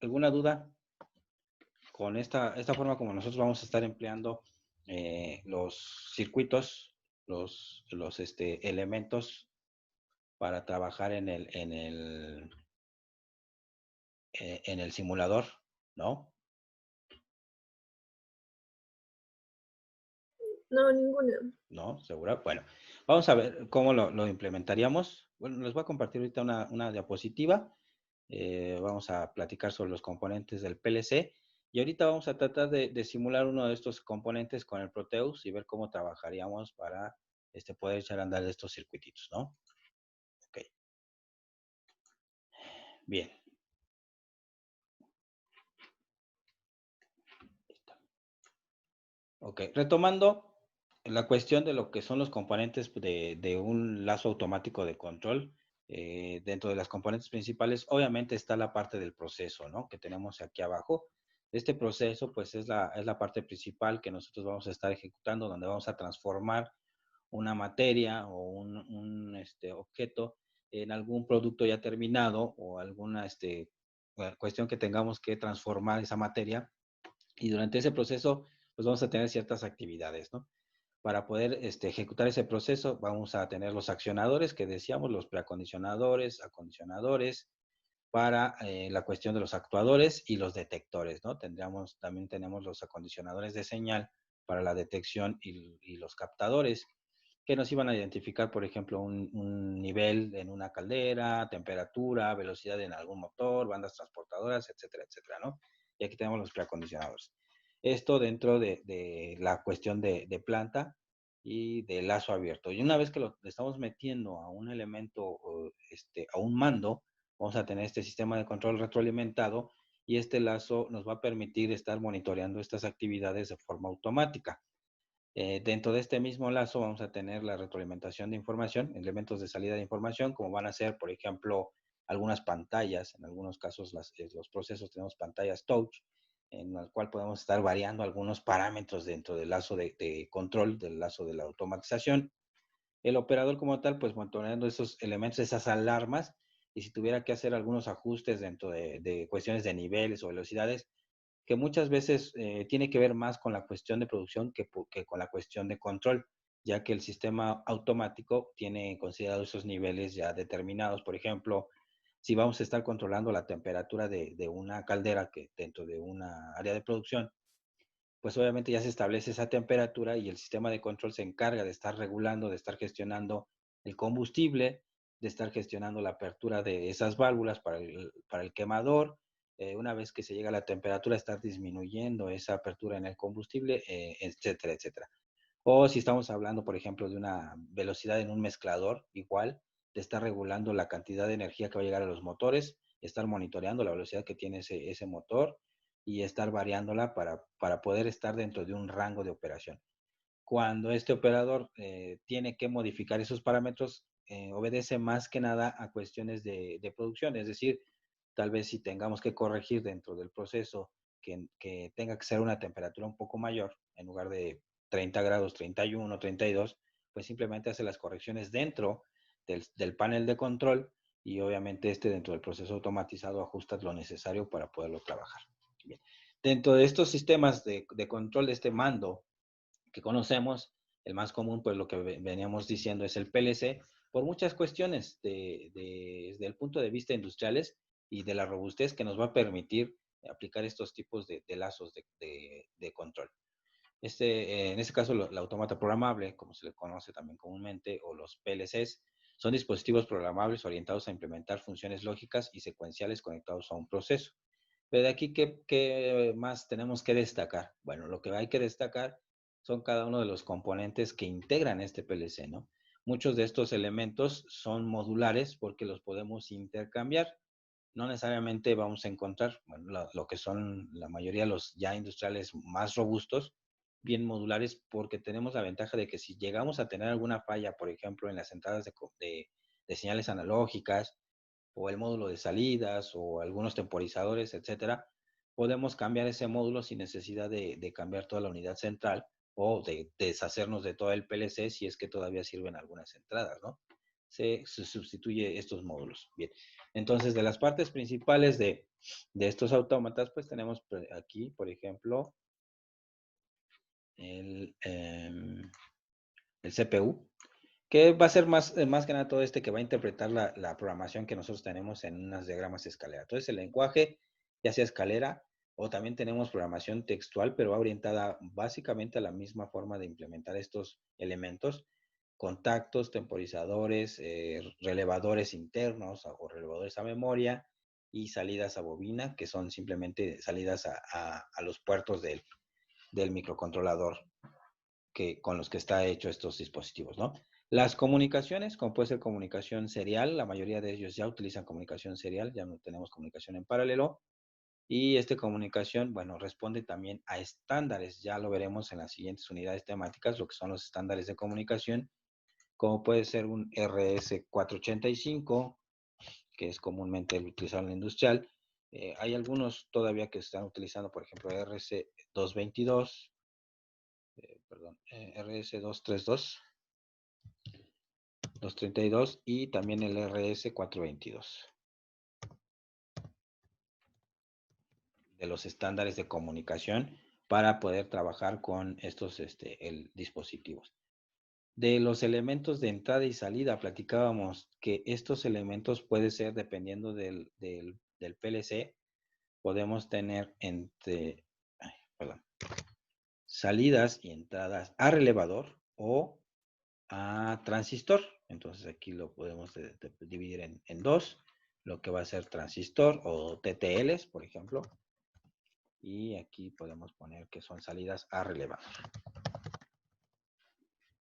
¿Alguna duda con esta forma como nosotros vamos a estar empleando los circuitos, los elementos para trabajar en el simulador, ¿no? No, ninguna. ¿No? ¿Segura? Bueno, vamos a ver cómo lo implementaríamos. Bueno, les voy a compartir ahorita una diapositiva. Vamos a platicar sobre los componentes del PLC y ahorita vamos a tratar de simular uno de estos componentes con el Proteus y ver cómo trabajaríamos para poder echar a andar estos circuititos, ¿no? Ok, bien. Ok, retomando la cuestión de lo que son los componentes de un lazo automático de control, dentro de las componentes principales, obviamente está la parte del proceso, ¿no? Que tenemos aquí abajo. Este proceso, pues, es la parte principal que nosotros vamos a estar ejecutando, donde vamos a transformar una materia o un objeto en algún producto ya terminado o alguna cuestión que tengamos que transformar esa materia. Y durante ese proceso, pues vamos a tener ciertas actividades, ¿no? Para poder ejecutar ese proceso, vamos a tener los accionadores que decíamos, los preacondicionadores, acondicionadores, para la cuestión de los actuadores y los detectores, ¿no? También tenemos los acondicionadores de señal para la detección y los captadores que nos iban a identificar, por ejemplo, un nivel en una caldera, temperatura, velocidad en algún motor, bandas transportadoras, etcétera, etcétera, ¿no? Y aquí tenemos los preacondicionadores. Esto dentro de la cuestión de planta y de lazo abierto. Y una vez que lo estamos metiendo a un elemento, a un mando, vamos a tener este sistema de control retroalimentado y este lazo nos va a permitir estar monitoreando estas actividades de forma automática. Dentro de este mismo lazo vamos a tener la retroalimentación de información, elementos de salida de información, como van a ser, por ejemplo, algunas pantallas. En algunos casos los procesos tenemos pantallas touch, en las cual podemos estar variando algunos parámetros dentro del lazo de control, del lazo de la automatización. El operador como tal, pues monitoreando esos elementos, esas alarmas, y si tuviera que hacer algunos ajustes dentro de cuestiones de niveles o velocidades, que muchas veces tiene que ver más con la cuestión de producción que con la cuestión de control, ya que el sistema automático tiene considerado esos niveles ya determinados. Por ejemplo, si vamos a estar controlando la temperatura de una caldera que dentro de una área de producción, pues obviamente ya se establece esa temperatura y el sistema de control se encarga de estar regulando, de estar gestionando el combustible, de estar gestionando la apertura de esas válvulas para el quemador. Una vez que se llega a la temperatura, estar disminuyendo esa apertura en el combustible, etcétera, etcétera. O si estamos hablando, por ejemplo, de una velocidad en un mezclador, igual, de estar regulando la cantidad de energía que va a llegar a los motores, estar monitoreando la velocidad que tiene ese motor y estar variándola para poder estar dentro de un rango de operación. Cuando este operador tiene que modificar esos parámetros, obedece más que nada a cuestiones de producción, es decir, tal vez si tengamos que corregir dentro del proceso que tenga que ser una temperatura un poco mayor, en lugar de 30 grados, 31, 32, pues simplemente hace las correcciones dentro del panel de control y obviamente dentro del proceso automatizado ajusta lo necesario para poderlo trabajar. Bien. Dentro de estos sistemas de control de este mando que conocemos, el más común, pues lo que veníamos diciendo es el PLC, por muchas cuestiones desde el punto de vista industriales y de la robustez que nos va a permitir aplicar estos tipos de lazos de control. En este caso, la automata programable, como se le conoce también comúnmente, o los PLCs, son dispositivos programables orientados a implementar funciones lógicas y secuenciales conectados a un proceso. Pero de aquí, ¿qué más tenemos que destacar? Bueno, lo que hay que destacar son cada uno de los componentes que integran este PLC, ¿no? Muchos de estos elementos son modulares porque los podemos intercambiar. No necesariamente vamos a encontrar, bueno, lo que son la mayoría de los ya industriales más robustos, bien modulares, porque tenemos la ventaja de que si llegamos a tener alguna falla, por ejemplo, en las entradas de señales analógicas, o el módulo de salidas o algunos temporizadores, etcétera, podemos cambiar ese módulo sin necesidad de cambiar toda la unidad central o de deshacernos de todo el PLC si es que todavía sirven algunas entradas, ¿no? Se sustituye estos módulos. Bien. Entonces, de las partes principales De estos autómatas, pues tenemos aquí, por ejemplo, el CPU, que va a ser más que nada todo que va a interpretar la programación que nosotros tenemos en unas diagramas de escalera. Entonces, el lenguaje, ya sea escalera, o también tenemos programación textual, pero va orientada básicamente a la misma forma de implementar estos elementos: contactos, temporizadores, relevadores internos o relevadores a memoria, y salidas a bobina, que son simplemente salidas a los puertos del microcontrolador con los que está hecho estos dispositivos, ¿no? Las comunicaciones, como puede ser comunicación serial, la mayoría de ellos ya utilizan comunicación serial, ya no tenemos comunicación en paralelo. Y esta comunicación, bueno, responde también a estándares, ya lo veremos en las siguientes unidades temáticas, lo que son los estándares de comunicación, como puede ser un RS485, que es comúnmente utilizado en la industrial. Hay algunos todavía que están utilizando, por ejemplo, RS222, RS232, 232 y también el RS422, de los estándares de comunicación para poder trabajar con estos dispositivos. De los elementos de entrada y salida, platicábamos que estos elementos pueden ser, dependiendo del PLC, podemos tener salidas y entradas a relevador o a transistor. Entonces aquí lo podemos dividir en dos, lo que va a ser transistor o TTLs, por ejemplo. Y aquí podemos poner que son salidas a relevador.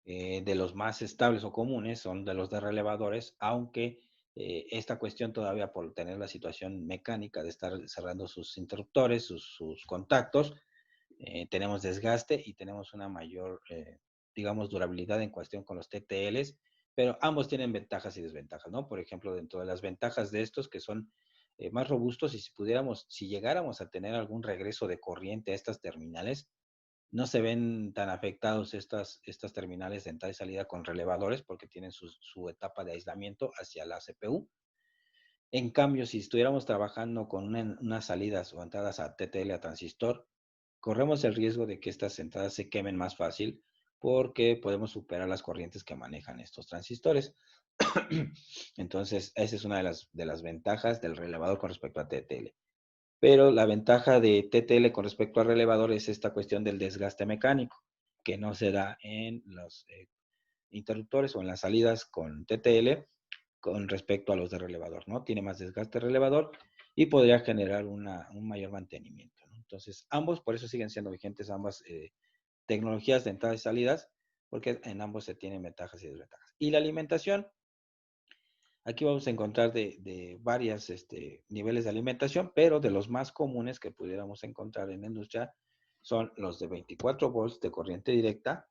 De los más estables o comunes son de los de relevadores, aunque esta cuestión todavía, por tener la situación mecánica de estar cerrando sus interruptores, sus contactos, tenemos desgaste y tenemos una mayor, digamos, durabilidad en cuestión con los TTLs, pero ambos tienen ventajas y desventajas, ¿no? Por ejemplo, dentro de las ventajas de estos, que son más robustos, y si llegáramos a tener algún regreso de corriente a estas terminales, no se ven tan afectados estas terminales de entrada y salida con relevadores, porque tienen su etapa de aislamiento hacia la CPU. En cambio, si estuviéramos trabajando con unas salidas o entradas a TTL, a transistor, corremos el riesgo de que estas entradas se quemen más fácil, porque podemos superar las corrientes que manejan estos transistores. Entonces, esa es una de las ventajas del relevador con respecto a TTL. Pero la ventaja de TTL con respecto al relevador es esta cuestión del desgaste mecánico, que no se da en los interruptores o en las salidas con TTL con respecto a los de relevador, ¿no? Tiene más desgaste relevador y podría generar un mayor mantenimiento, ¿no? Entonces, ambos, por eso siguen siendo vigentes ambas tecnologías de entradas y salidas, porque en ambos se tienen ventajas y desventajas. Y la alimentación, aquí vamos a encontrar de varios niveles de alimentación, pero de los más comunes que pudiéramos encontrar en la industria son los de 24 volts de corriente directa,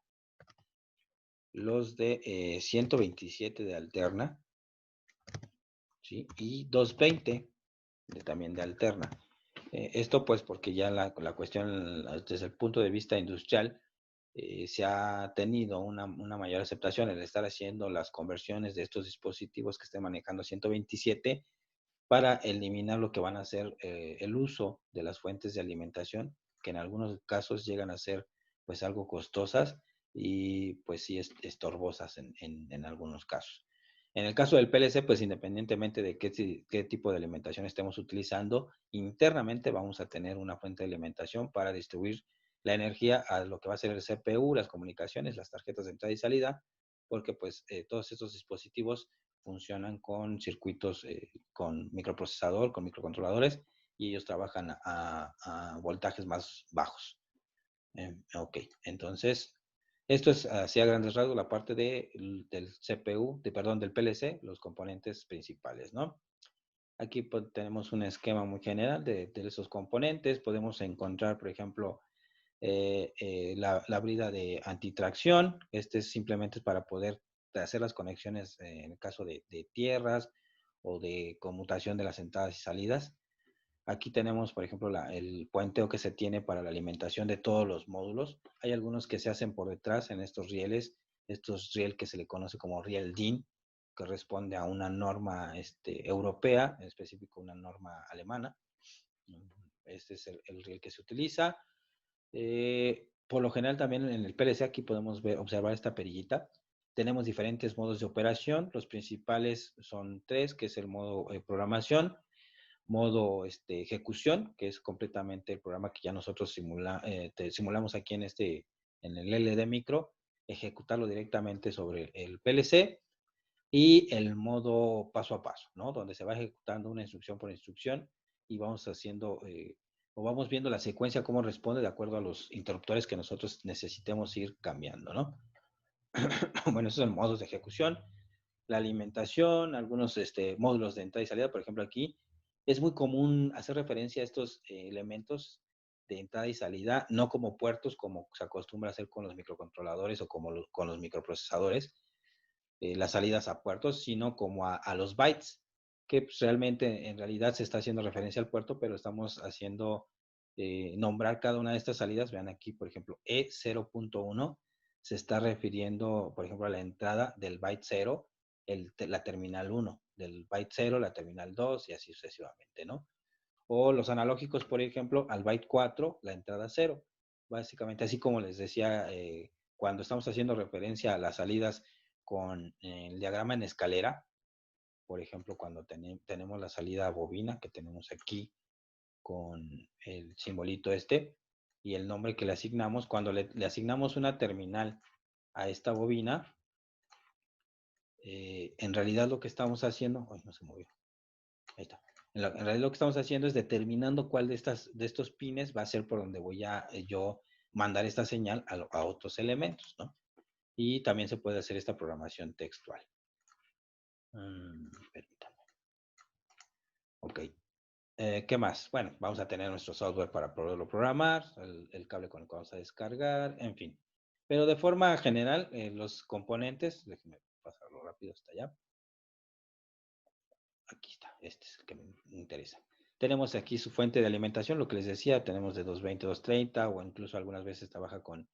los de 127 de alterna, ¿sí? Y 220 también de alterna. Esto pues porque ya la cuestión desde el punto de vista industrial se ha tenido una mayor aceptación el estar haciendo las conversiones de estos dispositivos que estén manejando 127 para eliminar lo que van a ser el uso de las fuentes de alimentación, que en algunos casos llegan a ser pues algo costosas y pues sí estorbosas en algunos casos. En el caso del PLC, pues independientemente de qué tipo de alimentación estemos utilizando, internamente vamos a tener una fuente de alimentación para distribuir la energía a lo que va a ser el CPU, las comunicaciones, las tarjetas de entrada y salida, porque pues todos estos dispositivos funcionan con circuitos, con microprocesador, con microcontroladores, y ellos trabajan a voltajes más bajos. Ok, entonces, esto es así a grandes rasgos la parte del CPU, del PLC, los componentes principales, ¿no? Aquí pues, tenemos un esquema muy general de esos componentes. Podemos encontrar, por ejemplo, la brida de antitracción. Este es simplemente para poder hacer las conexiones en el caso de tierras o de conmutación de las entradas y salidas. Aquí tenemos, por ejemplo, el puenteo que se tiene para la alimentación de todos los módulos. Hay algunos que se hacen por detrás en estos rieles, riel que se le conoce como riel DIN, que responde a una norma europea, en específico una norma alemana. Este es el riel que se utiliza. Por lo general también en el PLC aquí podemos observar esta perillita. Tenemos diferentes modos de operación. Los principales son tres, que es el modo programación, modo ejecución, que es completamente el programa que ya nosotros simulamos aquí en el LD micro, ejecutarlo directamente sobre el PLC, y el modo paso a paso, ¿no? Donde se va ejecutando una instrucción por instrucción y vamos haciendo o vamos viendo la secuencia cómo responde de acuerdo a los interruptores que nosotros necesitemos ir cambiando, ¿no? Bueno, esos son modos de ejecución. La alimentación, algunos módulos de entrada y salida, por ejemplo aquí, es muy común hacer referencia a estos elementos de entrada y salida, no como puertos como se acostumbra a hacer con los microcontroladores o como con los microprocesadores, las salidas a puertos, sino como a los bytes, que pues, realmente en realidad se está haciendo referencia al puerto, pero estamos haciendo nombrar cada una de estas salidas. Vean aquí, por ejemplo, E0.1 se está refiriendo, por ejemplo, a la entrada del byte 0, la terminal 1, del byte 0, la terminal 2 y así sucesivamente, ¿no? O los analógicos, por ejemplo, al byte 4, la entrada 0. Básicamente, así como les decía, cuando estamos haciendo referencia a las salidas con el diagrama en escalera, por ejemplo, cuando tenemos la salida bobina que tenemos aquí con el simbolito y el nombre que le asignamos, cuando le asignamos una terminal a esta bobina, en realidad lo que estamos haciendo, ay, no se movió, ahí está. En realidad lo que estamos haciendo es determinando cuál de estos pines va a ser por donde voy a yo mandar esta señal a otros elementos, ¿no? Y también se puede hacer esta programación textual. Permítame. Ok. ¿Qué más? Bueno, vamos a tener nuestro software para poderlo programar, el cable con el que vamos a descargar, en fin. Pero de forma general, los componentes, déjenme pasarlo rápido hasta allá. Aquí está, este es el que me interesa. Tenemos aquí su fuente de alimentación, lo que les decía, tenemos de 220, 230 o incluso algunas veces trabaja con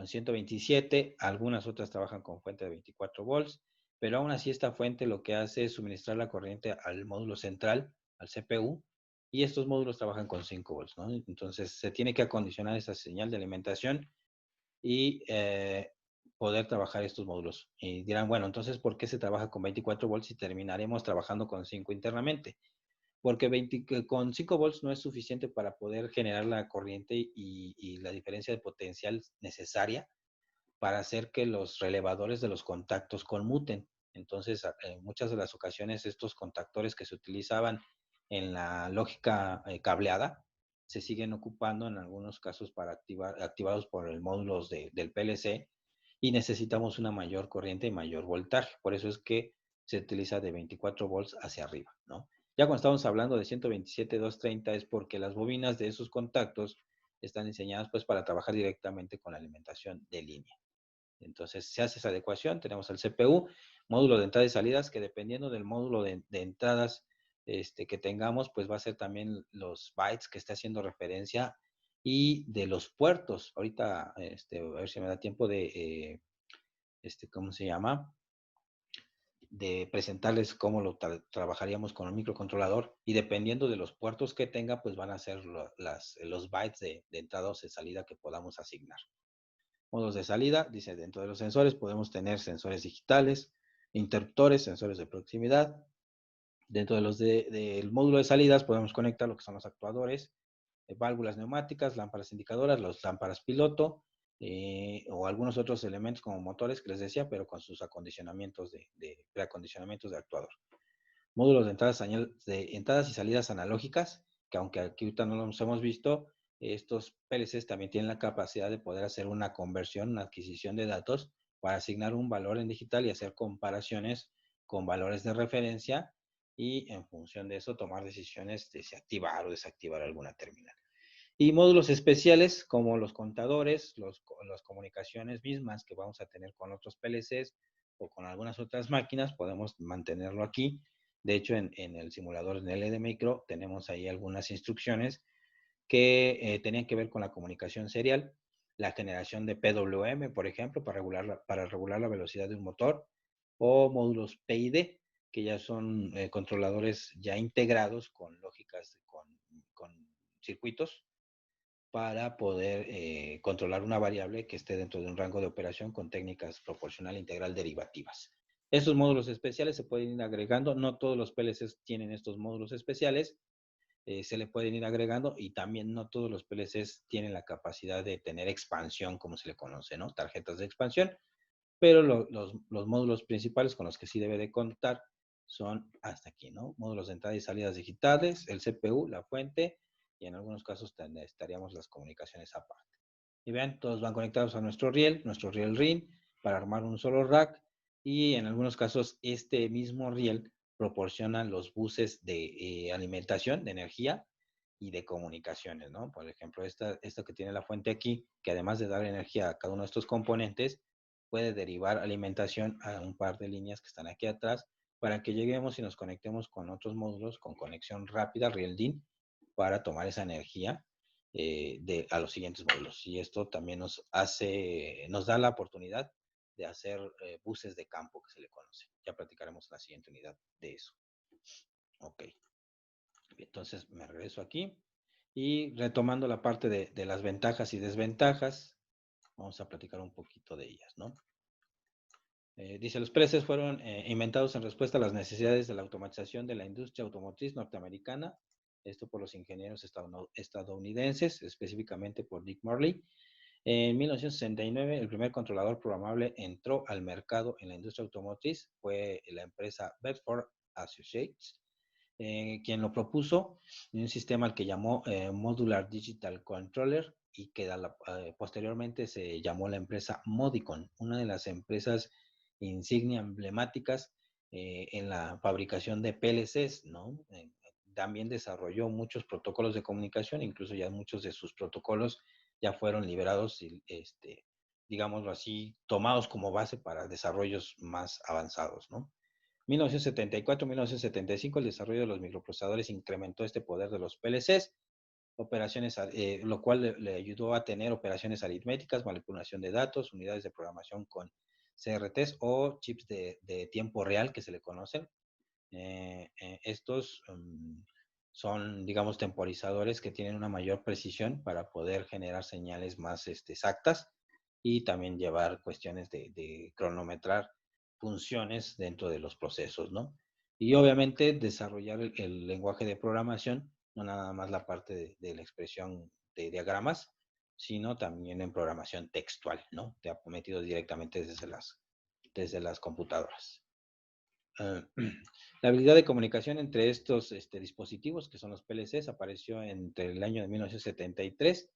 127, algunas otras trabajan con fuente de 24 volts, pero aún así esta fuente lo que hace es suministrar la corriente al módulo central, al CPU, y estos módulos trabajan con 5 volts, ¿no? Entonces se tiene que acondicionar esa señal de alimentación y poder trabajar estos módulos. Y dirán, bueno, entonces, ¿por qué se trabaja con 24 volts y terminaremos trabajando con 5 internamente? Porque con 5 volts no es suficiente para poder generar la corriente y la diferencia de potencial necesaria para hacer que los relevadores de los contactos conmuten. Entonces, en muchas de las ocasiones, estos contactores que se utilizaban en la lógica cableada se siguen ocupando en algunos casos para activados por el módulo del PLC, y necesitamos una mayor corriente y mayor voltaje. Por eso es que se utiliza de 24 volts hacia arriba, ¿no? Ya cuando estamos hablando de 127, 230 es porque las bobinas de esos contactos están diseñadas pues para trabajar directamente con la alimentación de línea. Entonces se hace esa adecuación, tenemos el CPU, módulo de entradas y salidas, que dependiendo del módulo de entradas que tengamos, pues va a ser también los bytes que está haciendo referencia, y de los puertos. Ahorita, a ver si me da tiempo de, ¿cómo se llama? De presentarles cómo lo trabajaríamos con el microcontrolador, y dependiendo de los puertos que tenga, pues van a ser los bytes de entrada o de salida que podamos asignar. Modos de salida, dice, dentro de los sensores podemos tener sensores digitales, interruptores, sensores de proximidad. Dentro de del módulo de salidas podemos conectar lo que son los actuadores, válvulas neumáticas, lámparas indicadoras, las lámparas piloto, o algunos otros elementos como motores que les decía, pero con sus acondicionamientos preacondicionamientos de actuador. Módulos de entradas y salidas analógicas, que aunque aquí ahorita no los hemos visto, estos PLCs también tienen la capacidad de poder hacer una conversión, una adquisición de datos para asignar un valor en digital y hacer comparaciones con valores de referencia, y en función de eso tomar decisiones de si activar o desactivar alguna terminal. Y módulos especiales como los contadores, las comunicaciones mismas que vamos a tener con otros PLCs o con algunas otras máquinas, podemos mantenerlo aquí. De hecho, en el simulador en LD Micro tenemos ahí algunas instrucciones que tenían que ver con la comunicación serial, la generación de PWM, por ejemplo, para regular la velocidad de un motor, o módulos PID, que ya son controladores ya integrados con lógicas, con circuitos para poder controlar una variable que esté dentro de un rango de operación con técnicas proporcional integral derivativas. Estos módulos especiales se pueden ir agregando, no todos los PLCs tienen estos módulos especiales, se le pueden ir agregando y también no todos los PLCs tienen la capacidad de tener expansión, como se le conoce, ¿no? Tarjetas de expansión, pero los módulos principales con los que sí debe de contar son hasta aquí, ¿no? Módulos de entrada y salidas digitales, el CPU, la fuente, y en algunos casos necesitaríamos las comunicaciones aparte. Y vean, todos van conectados a nuestro riel RIN, para armar un solo rack, y en algunos casos este mismo riel proporciona los buses de alimentación de energía y de comunicaciones, ¿no? Por ejemplo, esta que tiene la fuente aquí, que además de dar energía a cada uno de estos componentes, puede derivar alimentación a un par de líneas que están aquí atrás para que lleguemos y nos conectemos con otros módulos con conexión rápida, real DIN, para tomar esa energía a los siguientes módulos. Y esto también nos da la oportunidad de hacer buses de campo, que se le conoce. Ya platicaremos en la siguiente unidad de eso. Ok. Entonces me regreso aquí y retomando la parte de las ventajas y desventajas, vamos a platicar un poquito de ellas, ¿no? Dice, los PLCs fueron inventados en respuesta a las necesidades de la automatización de la industria automotriz norteamericana, esto por los ingenieros estadounidenses, específicamente por Dick Morley. En 1969, el primer controlador programable entró al mercado en la industria automotriz, fue la empresa Bedford Associates, quien lo propuso en un sistema al que llamó Modular Digital Controller y que posteriormente se llamó la empresa Modicon, una de las empresas insignia emblemáticas en la fabricación de PLCs, ¿no? También desarrolló muchos protocolos de comunicación, incluso ya muchos de sus protocolos ya fueron liberados y, digámoslo así, tomados como base para desarrollos más avanzados, ¿no? 1974-1975, el desarrollo de los microprocesadores incrementó este poder de los PLCs, lo cual le ayudó a tener operaciones aritméticas, manipulación de datos, unidades de programación con CRTs o chips de tiempo real que se le conocen. Estos son, digamos, temporizadores que tienen una mayor precisión para poder generar señales más exactas y también llevar cuestiones de cronometrar funciones dentro de los procesos, ¿no? Y obviamente desarrollar el lenguaje de programación, no nada más la parte de la expresión de diagramas, sino también en programación textual, ¿no? Metido directamente desde las computadoras. La habilidad de comunicación entre estos dispositivos, que son los PLCs, apareció entre el año de 1973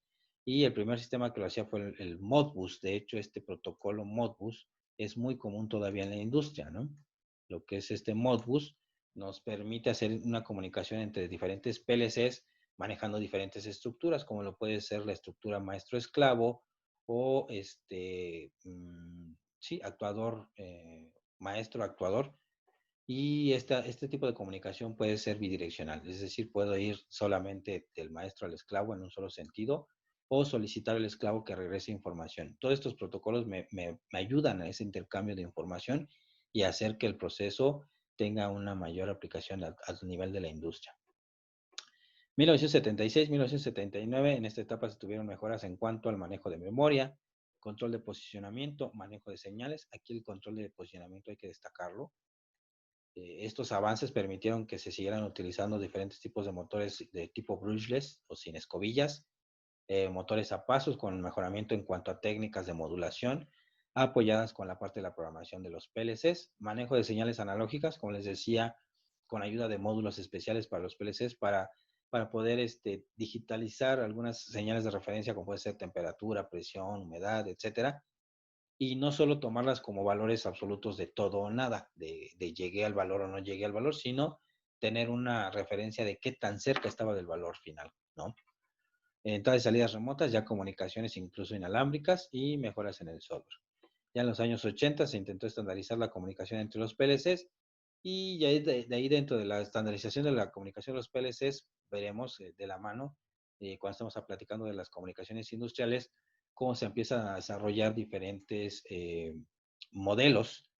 y el primer sistema que lo hacía fue el Modbus. De hecho, este protocolo Modbus es muy común todavía en la industria, ¿no? Lo que es este Modbus nos permite hacer una comunicación entre diferentes PLCs manejando diferentes estructuras, como lo puede ser la estructura maestro-esclavo o sí, actuador, maestro-actuador. Y este tipo de comunicación puede ser bidireccional, es decir, puedo ir solamente del maestro al esclavo en un solo sentido o solicitar al esclavo que regrese información. Todos estos protocolos me ayudan a ese intercambio de información y hacer que el proceso tenga una mayor aplicación al nivel de la industria. 1976-1979, en esta etapa se tuvieron mejoras en cuanto al manejo de memoria, control de posicionamiento, manejo de señales. Aquí el control de posicionamiento hay que destacarlo. Estos avances permitieron que se siguieran utilizando diferentes tipos de motores de tipo brushless o sin escobillas, motores a pasos con mejoramiento en cuanto a técnicas de modulación, apoyadas con la parte de la programación de los PLCs, manejo de señales analógicas, como les decía, con ayuda de módulos especiales para los PLCs para poder digitalizar algunas señales de referencia, como puede ser temperatura, presión, humedad, etcétera, y no solo tomarlas como valores absolutos de todo o nada, de llegué al valor o no llegué al valor, sino tener una referencia de qué tan cerca estaba del valor final, ¿no? Entradas y salidas remotas, ya comunicaciones incluso inalámbricas y mejoras en el software. Ya en los años 80 se intentó estandarizar la comunicación entre los PLCs y ya de ahí dentro de la estandarización de la comunicación de los PLCs veremos de la mano, cuando estamos platicando de las comunicaciones industriales, cómo se empiezan a desarrollar diferentes modelos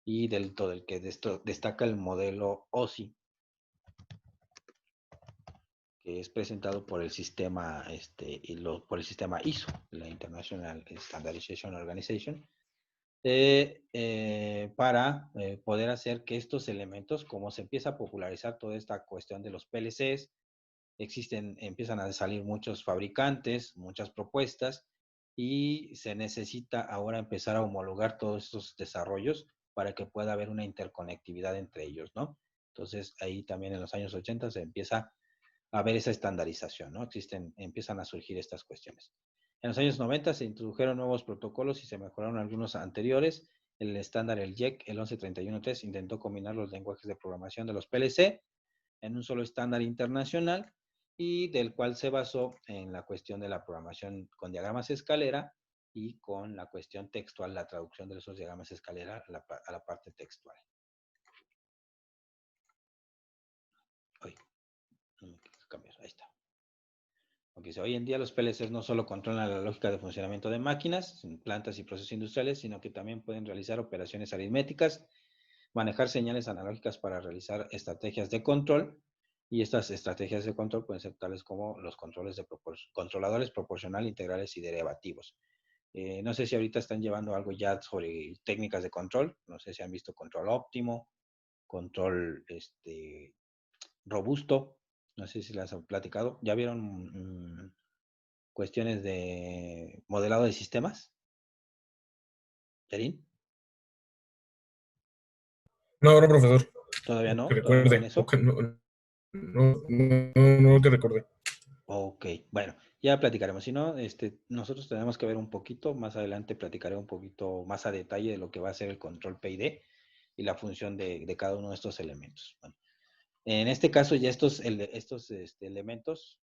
y dentro del que destaca el modelo OSI, que es presentado por el sistema, por el sistema ISO, la International Standardization Organization, para poder hacer que estos elementos, como se empieza a popularizar toda esta cuestión de los PLCs, empiezan a salir muchos fabricantes, muchas propuestas, y se necesita ahora empezar a homologar todos estos desarrollos para que pueda haber una interconectividad entre ellos, ¿no? Entonces, ahí también en los años 80 se empieza a ver esa estandarización, ¿no? Empiezan a surgir estas cuestiones. En los años 90 se introdujeron nuevos protocolos y se mejoraron algunos anteriores. El estándar, el JEC, el 1131.3, intentó combinar los lenguajes de programación de los PLC en un solo estándar internacional y del cual se basó en la cuestión de la programación con diagramas escalera y con la cuestión textual, la traducción de esos diagramas escalera a la parte textual. Uy, no me quiero cambiar, ahí está. Okay, hoy en día los PLCs no solo controlan la lógica de funcionamiento de máquinas, plantas y procesos industriales, sino que también pueden realizar operaciones aritméticas, manejar señales analógicas para realizar estrategias de control, y estas estrategias de control pueden ser tales como los controladores proporcional, integrales y derivativos. No sé si ahorita están llevando algo ya sobre técnicas de control, no sé si han visto control óptimo, control robusto, no sé si las han platicado. ¿Ya vieron cuestiones de modelado de sistemas? ¿Yarin? No, no, profesor. ¿Todavía Que no? ¿Todavía no ven recuerde. eso? No te recordé. Ok, bueno, ya platicaremos. Si no, nosotros tenemos que ver un poquito, más adelante platicaré un poquito más a detalle de lo que va a ser el control PID y la función de cada uno de estos elementos. Bueno, en este caso ya estos elementos,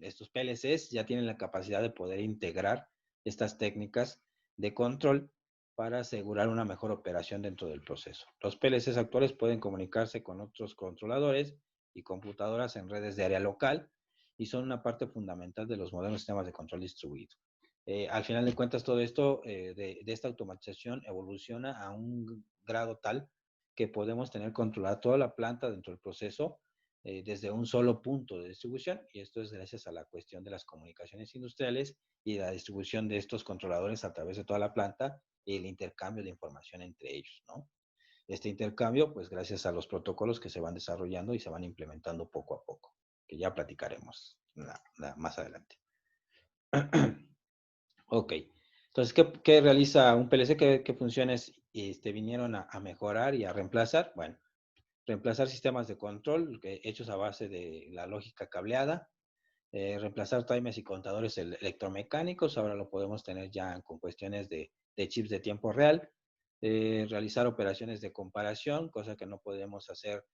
estos PLCs ya tienen la capacidad de poder integrar estas técnicas de control para asegurar una mejor operación dentro del proceso. Los PLCs actuales pueden comunicarse con otros controladores y computadoras en redes de área local y son una parte fundamental de los modernos sistemas de control distribuido. Al final de cuentas, todo esto de esta automatización evoluciona a un grado tal que podemos tener controlada toda la planta dentro del proceso desde un solo punto de distribución, y esto es gracias a la cuestión de las comunicaciones industriales y la distribución de estos controladores a través de toda la planta y el intercambio de información entre ellos, ¿no? Este intercambio, pues gracias a los protocolos que se van desarrollando y se van implementando poco a poco, que ya platicaremos más adelante. Ok, entonces, ¿qué realiza un PLC? ¿Qué funciones vinieron a mejorar y a reemplazar? Bueno, reemplazar sistemas de control hechos a base de la lógica cableada, reemplazar timers y contadores electromecánicos, ahora lo podemos tener ya con cuestiones de chips de tiempo real, realizar operaciones de comparación, cosa que no podemos hacer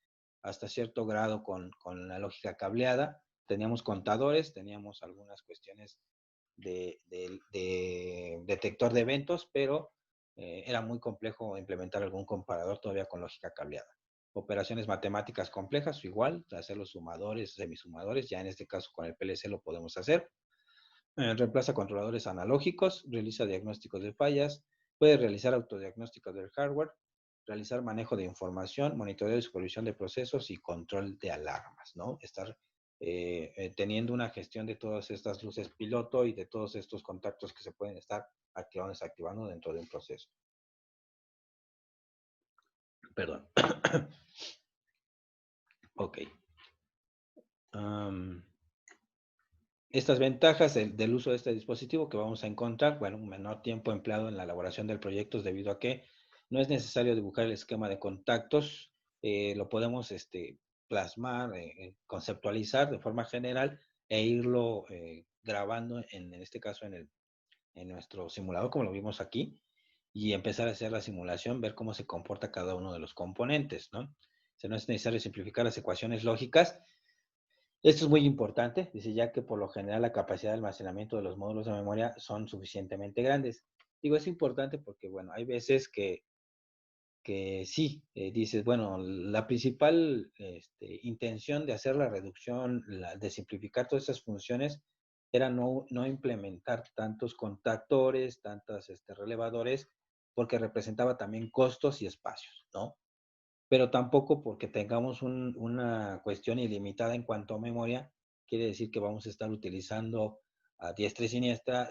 hasta cierto grado con la lógica cableada. Teníamos contadores, teníamos algunas cuestiones de detector de eventos, pero era muy complejo implementar algún comparador todavía con lógica cableada. Operaciones matemáticas complejas, igual, hacer los sumadores, semisumadores, ya en este caso con el PLC lo podemos hacer. Reemplaza controladores analógicos, realiza diagnósticos de fallas, puede realizar autodiagnósticos del hardware, realizar manejo de información, monitoreo y supervisión de procesos y control de alarmas, ¿no? Estar teniendo una gestión de todas estas luces piloto y de todos estos contactos que se pueden estar activando y desactivando dentro de un proceso. Perdón. Ok. Estas ventajas del uso de este dispositivo que vamos a encontrar, bueno, un menor tiempo empleado en la elaboración del proyecto debido a que no es necesario dibujar el esquema de contactos, lo podemos plasmar, conceptualizar de forma general e irlo grabando, en este caso en nuestro simulador, como lo vimos aquí, y empezar a hacer la simulación, ver cómo se comporta cada uno de los componentes, ¿no? O sea, no es necesario simplificar las ecuaciones lógicas. Esto es muy importante, dice, ya que por lo general la capacidad de almacenamiento de los módulos de memoria son suficientemente grandes. Digo, es importante porque, bueno, hay veces que sí, dices, bueno, la principal intención de hacer la reducción, de simplificar todas esas funciones, era no implementar tantos contactores, tantos relevadores, porque representaba también costos y espacios, ¿no? Pero tampoco porque tengamos una cuestión ilimitada en cuanto a memoria, quiere decir que vamos a estar utilizando a diestra y siniestra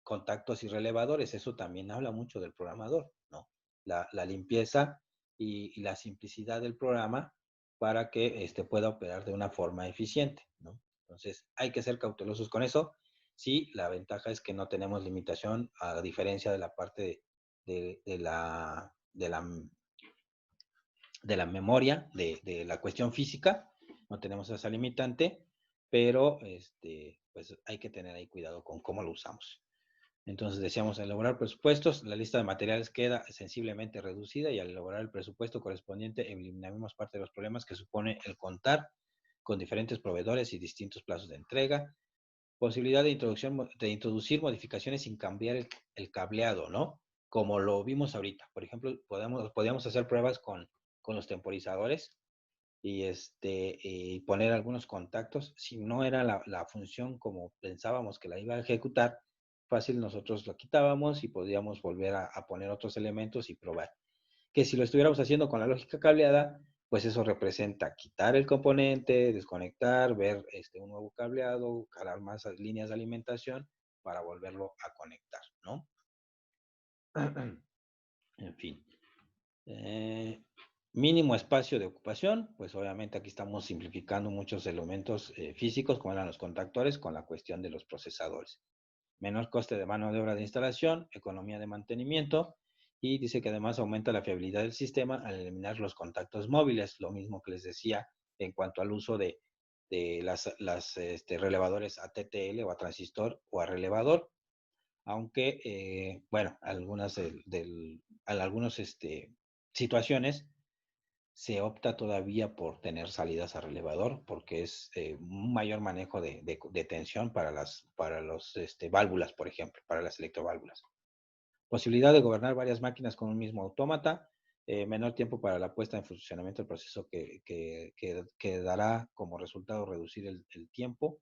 contactos y relevadores. Eso también habla mucho del programador, ¿no? La limpieza y la simplicidad del programa para que pueda operar de una forma eficiente, ¿no? Entonces, hay que ser cautelosos con eso. Sí, la ventaja es que no tenemos limitación, a diferencia de la parte de la memoria, de la cuestión física, no tenemos esa limitante, pero pues hay que tener ahí cuidado con cómo lo usamos. Entonces decíamos, al elaborar presupuestos, la lista de materiales queda sensiblemente reducida y al elaborar el presupuesto correspondiente eliminamos parte de los problemas que supone el contar con diferentes proveedores y distintos plazos de entrega, posibilidad de introducir modificaciones sin cambiar el cableado, ¿no? Como lo vimos ahorita. Por ejemplo, podíamos hacer pruebas con los temporizadores y poner algunos contactos. Si no era la función como pensábamos que la iba a ejecutar, fácil nosotros lo quitábamos y podíamos volver a poner otros elementos y probar. Que si lo estuviéramos haciendo con la lógica cableada, pues eso representa quitar el componente, desconectar, ver un nuevo cableado, jalar más líneas de alimentación para volverlo a conectar, ¿no? En fin. Mínimo espacio de ocupación, pues obviamente aquí estamos simplificando muchos elementos físicos, como eran los contactores, con la cuestión de los procesadores. Menor coste de mano de obra de instalación, economía de mantenimiento, y dice que además aumenta la fiabilidad del sistema al eliminar los contactos móviles, lo mismo que les decía en cuanto al uso de las relevadores a TTL o a transistor o a relevador, aunque, bueno, algunas situaciones se opta todavía por tener salidas a relevador porque es un mayor manejo de tensión para los válvulas, por ejemplo, para las electroválvulas. Posibilidad de gobernar varias máquinas con un mismo autómata, menor tiempo para la puesta en funcionamiento del proceso que dará como resultado reducir el tiempo.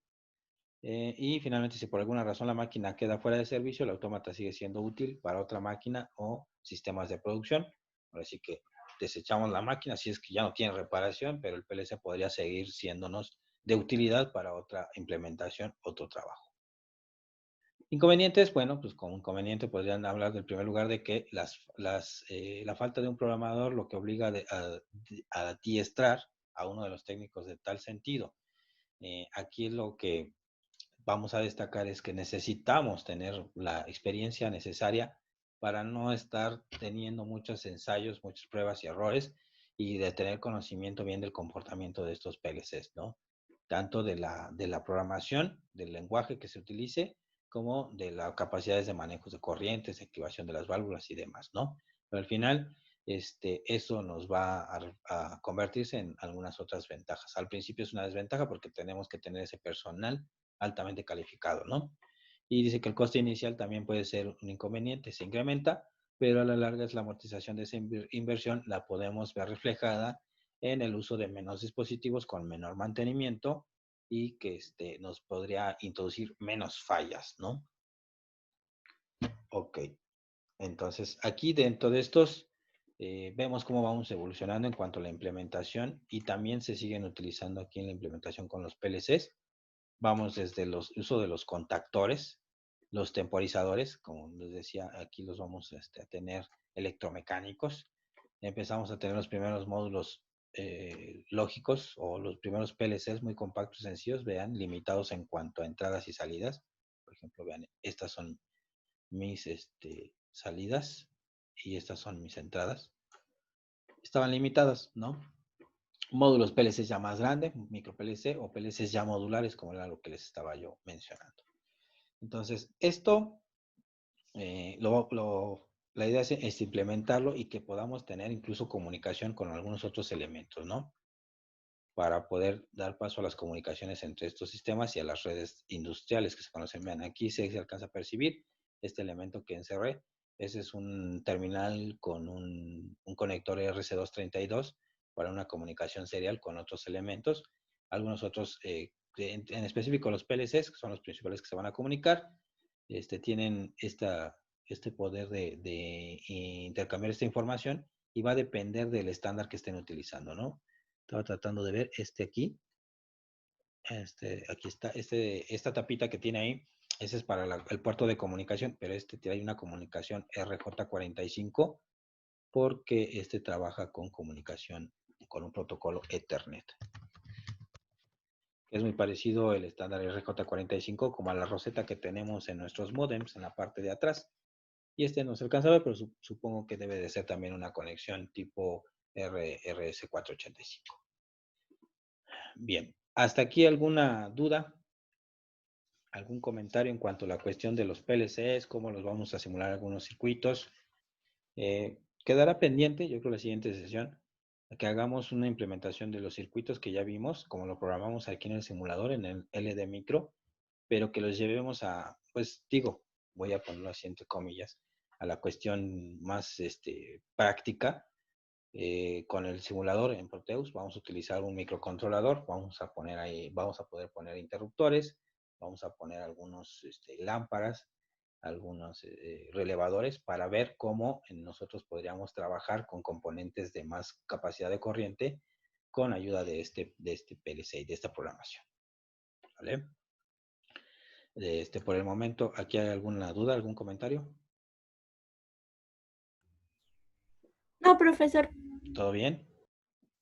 Y finalmente, si por alguna razón la máquina queda fuera de servicio, el autómata sigue siendo útil para otra máquina o sistemas de producción. Ahora sí que desechamos la máquina si es que ya no tiene reparación, pero el PLC podría seguir siéndonos de utilidad para otra implementación, otro trabajo. Inconvenientes, bueno, pues como inconveniente podrían hablar del primer lugar de que la falta de un programador lo que obliga a adiestrar a uno de los técnicos de tal sentido. Aquí es lo que vamos a destacar es que necesitamos tener la experiencia necesaria para no estar teniendo muchos ensayos, muchas pruebas y errores y de tener conocimiento bien del comportamiento de estos PLCs, ¿no? Tanto de la programación, del lenguaje que se utilice, como de las capacidades de manejo de corrientes, activación de las válvulas y demás, ¿no? Pero al final, eso nos va a convertirse en algunas otras ventajas. Al principio es una desventaja porque tenemos que tener ese personal altamente calificado, ¿no? Y dice que el coste inicial también puede ser un inconveniente, se incrementa, pero a la larga es la amortización de esa inversión, la podemos ver reflejada en el uso de menos dispositivos con menor mantenimiento y que nos podría introducir menos fallas, ¿no? Ok, entonces aquí dentro de estos vemos cómo vamos evolucionando en cuanto a la implementación y también se siguen utilizando aquí en la implementación con los PLCs. Vamos desde el uso de los contactores, los temporizadores, como les decía, aquí los vamos a tener electromecánicos. Empezamos a tener los primeros módulos lógicos o los primeros PLCs muy compactos y sencillos, vean, limitados en cuanto a entradas y salidas. Por ejemplo, vean, estas son mis salidas y estas son mis entradas. Estaban limitadas, ¿no? Módulos PLC ya más grande, micro PLC o PLCs ya modulares, como era lo que les estaba yo mencionando. Entonces, esto, la idea es implementarlo y que podamos tener incluso comunicación con algunos otros elementos, ¿no? Para poder dar paso a las comunicaciones entre estos sistemas y a las redes industriales que se conocen. Vean, aquí se alcanza a percibir este elemento que encerré. Ese es un terminal con un conector RC232 para una comunicación serial con otros elementos. Algunos otros, en específico los PLCs, que son los principales que se van a comunicar, tienen este poder de intercambiar esta información y va a depender del estándar que estén utilizando, ¿no? Estaba tratando de ver aquí. Aquí está, esta tapita que tiene ahí, ese es para el puerto de comunicación, pero tiene una comunicación RJ45 porque trabaja con comunicación con un protocolo Ethernet. Es muy parecido el estándar RJ45 como a la roseta que tenemos en nuestros modems en la parte de atrás. Y no se alcanza a ver, pero supongo que debe de ser también una conexión tipo RS485. Bien, ¿hasta aquí alguna duda? ¿Algún comentario en cuanto a la cuestión de los PLCs? ¿Cómo los vamos a simular algunos circuitos? Quedará pendiente, yo creo, la siguiente sesión, que hagamos una implementación de los circuitos que ya vimos, como lo programamos aquí en el simulador, en el LD Micro, pero que los llevemos a, pues digo, voy a ponerlo así entre comillas, a la cuestión más práctica. Con el simulador en Proteus vamos a utilizar un microcontrolador, vamos a poner ahí, vamos a poder poner interruptores, vamos a poner algunos lámparas, algunos relevadores para ver cómo nosotros podríamos trabajar con componentes de más capacidad de corriente con ayuda de este PLC y de esta programación. ¿Vale? Por el momento, ¿aquí hay alguna duda, algún comentario? No, profesor. ¿Todo bien?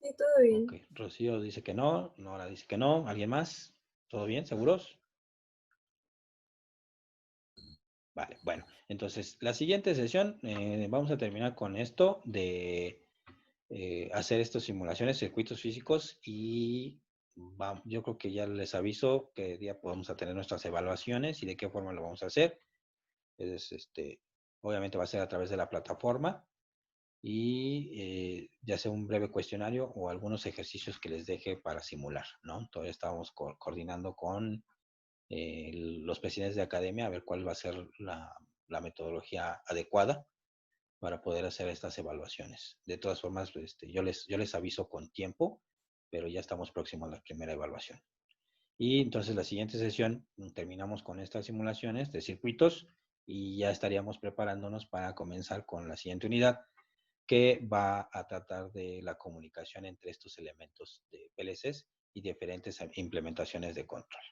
Sí, todo bien. Ok, Rocío dice que no, Nora dice que no, ¿alguien más? ¿Todo bien? ¿Seguros? Vale, bueno, entonces la siguiente sesión vamos a terminar con esto de hacer estas simulaciones, circuitos físicos y yo creo que ya les aviso qué día podemos a tener nuestras evaluaciones y de qué forma lo vamos a hacer. Obviamente va a ser a través de la plataforma y ya sea un breve cuestionario o algunos ejercicios que les deje para simular, ¿no? Todavía estamos coordinando con los presidentes de academia a ver cuál va a ser la metodología adecuada para poder hacer estas evaluaciones. De todas formas, yo les aviso con tiempo, pero ya estamos próximos a la primera evaluación. Y entonces la siguiente sesión terminamos con estas simulaciones de circuitos y ya estaríamos preparándonos para comenzar con la siguiente unidad que va a tratar de la comunicación entre estos elementos de PLCs y diferentes implementaciones de control.